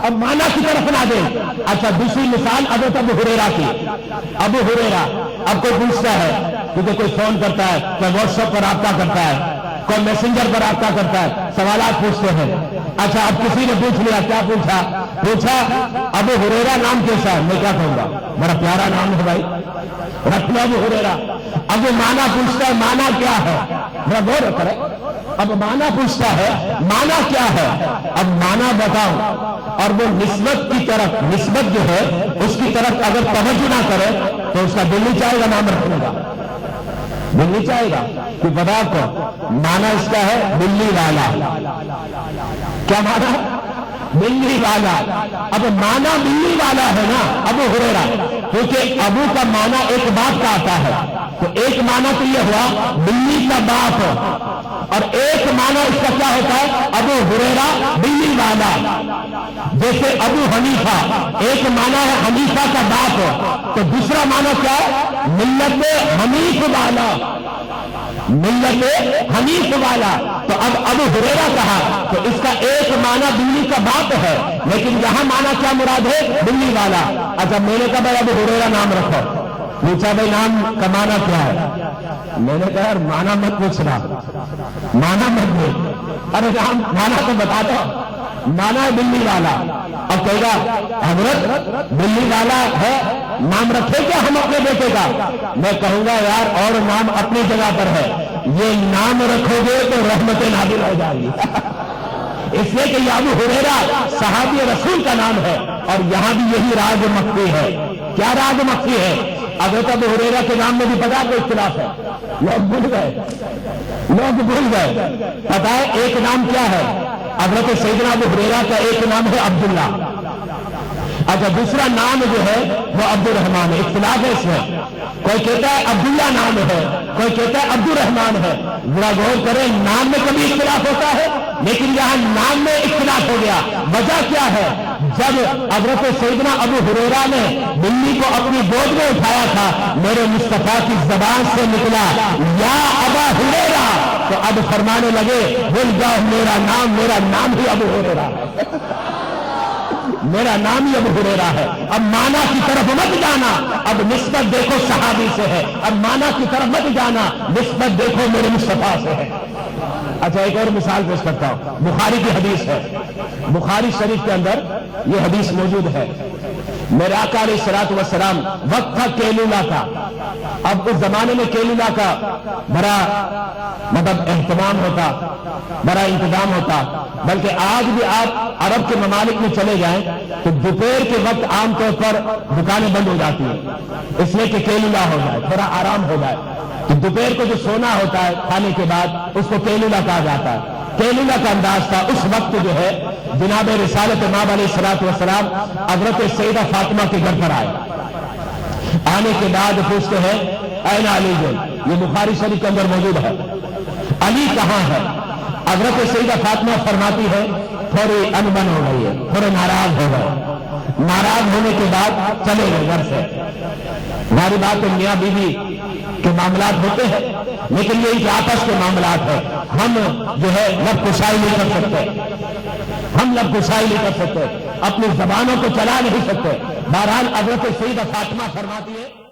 اب معنی کی طرف نہ دیں. اچھا دوسری مثال حضرت ابو ہریرہ کی. ابو ہریرہ اب کوئی پوچھتا ہے کیونکہ کوئی فون کرتا ہے, کوئی واٹس ایپ پر رابطہ کرتا ہے, کوئی میسنجر پر رابطہ کرتا ہے, سوالات پوچھتے ہیں. اچھا اب کسی نے پوچھ لیا, کیا پوچھا ابو ہریرہ نام کیسا ہے؟ میں کیا کہوں گا, بڑا پیارا نام ہے بھائی, رکھ لو ابو ہریرہ. اب وہ معنی پوچھتا ہے معنی کیا ہے, ذرا غور کرے. اب معنی پوچھتا ہے معنی کیا ہے, اب معنی بتاؤ. اور وہ نسبت کی طرف, نسبت جو ہے اس کی طرف اگر توجہ نہ کرے تو اس کا دل نہیں چاہے گا نام رکھنے کا, دل نہیں چاہے گا. کہ بتا کو معنی اس کا ہے بلی والا. کیا معنی ہے؟ بلی والا. اب معنی بلی والا ہے نا ابو ہریرہ, کیونکہ ابو کا معنی ایک باپ کا آتا ہے, تو ایک معنی تو یہ ہوا بلی کا باپ, اور ایک معنی اس کا کیا ہوتا ہے ابو ہریرہ بلی والا. جیسے ابو حنیفہ ایک معنی ہے حنیفہ کا باپ, تو دوسرا معنی کیا ہے ملت حنیف والا, ملت حنیف والا. تو اب ابو ہریرہ کہا تو اس کا ایک معنی بلی کا باپ ہے, لیکن یہاں معنی کیا مراد ہے بلی والا. اچھا میں نے کہا بھائی ابو ہریرہ نام رکھو. پوچھا بھائی نام کا معنی کیا ہے؟ میں نے کہا معنی مت پوچھنا, معنی مت دے, ارے نام معنی تو بتا دو. معنی ہے بلی والا. اب کہے گا حضرت بلی والا ہے, نام رکھے کیا ہم اپنے بیٹے کا؟ میں کہوں گا یار اور نام اپنی جگہ پر ہے, یہ نام رکھو گے تو رحمت نازل ہو جائے گی. اس لیے کہ یہ ابو ہریرہ صحابی رسول کا نام ہے, اور یہاں بھی یہی راز مخفی ہے. کیا راز مخفی ہے؟ حضرت ابو ہریرہ کے نام میں بھی پتا کوئی اختلاف ہے, لوگ بھول گئے. پتا ہے ایک نام کیا ہے؟ حضرت سیدنا ابو ہریرہ کا ایک نام ہے عبداللہ. اچھا دوسرا نام جو ہے وہ عبد الرحمان ہے. اختلاف ہے اس میں, کوئی کہتا ہے عبداللہ نام ہے, کوئی کہتا ہے عبد الرحمان ہے. ذرا غور کریں, نام میں کبھی اختلاف ہوتا ہے, لیکن یہاں نام میں اختلاف ہو گیا. وجہ کیا ہے؟ جب حضرت سیدنا ابو ہریرہ نے بلی کو اپنی گود میں اٹھایا تھا, میرے مصطفیٰ کی زبان سے نکلا یا ابا ہریرہ, تو اب فرمانے لگے بھول جاؤ میرا نام ہی ابو ہریرہ ہے, میرا نام ہی ابو ہریرہ ہے. اب معنی کی طرف مت جانا, اب نسبت دیکھو صحابی سے ہے. اب معنی کی طرف مت جانا, نسبت دیکھو میرے مصطفیٰ سے ہے. اچھا ایک اور مثال پیش کرتا ہوں, بخاری کی حدیث ہے. بخاری شریف کے اندر یہ حدیث موجود ہے. میرے آقا علیہ الصلوۃ والسلام وقت تھا کیلولا کا. اب اس زمانے میں کیلولا کا بڑا اہتمام ہوتا, بڑا انتظام ہوتا. بلکہ آج بھی آپ عرب کے ممالک میں چلے جائیں تو دوپہر کے وقت عام طور پر دکانیں بند ہو جاتی ہیں, اس لیے کہ کیلولا ہو جائے, تھوڑا آرام ہو جائے. تو دوپہر کو جو سونا ہوتا ہے کھانے کے بعد اس کو کیلولا کہا جاتا ہے. کیلولا کا انداز تھا اس وقت جو ہے جناب رسالت مآب علیہ الصلوۃ والسلام حضرت سیدہ فاطمہ کے گھر پر آئے. آنے کے بعد پوچھتے ہیں این علی جن, یہ بخاری شریف کے اندر موجود ہے, علی کہاں ہے؟ حضرت سیدہ فاطمہ فرماتی ہے تھوڑی انبن ہو گئی ہے, تھوڑے ناراض ہو گئے. ناراض ہونے کے بعد چلے گئے گھر سے. ہماری بات میاں بیوی کے معاملات ہوتے ہیں, لیکن یہ کہ آپس کے معاملات ہیں. ہم جو ہے لب کشائی نہیں کر سکتے, اپنی زبانوں کو چلا نہیں سکتے. بہرحال حضرت سیدہ فاطمہ فرماتی ہے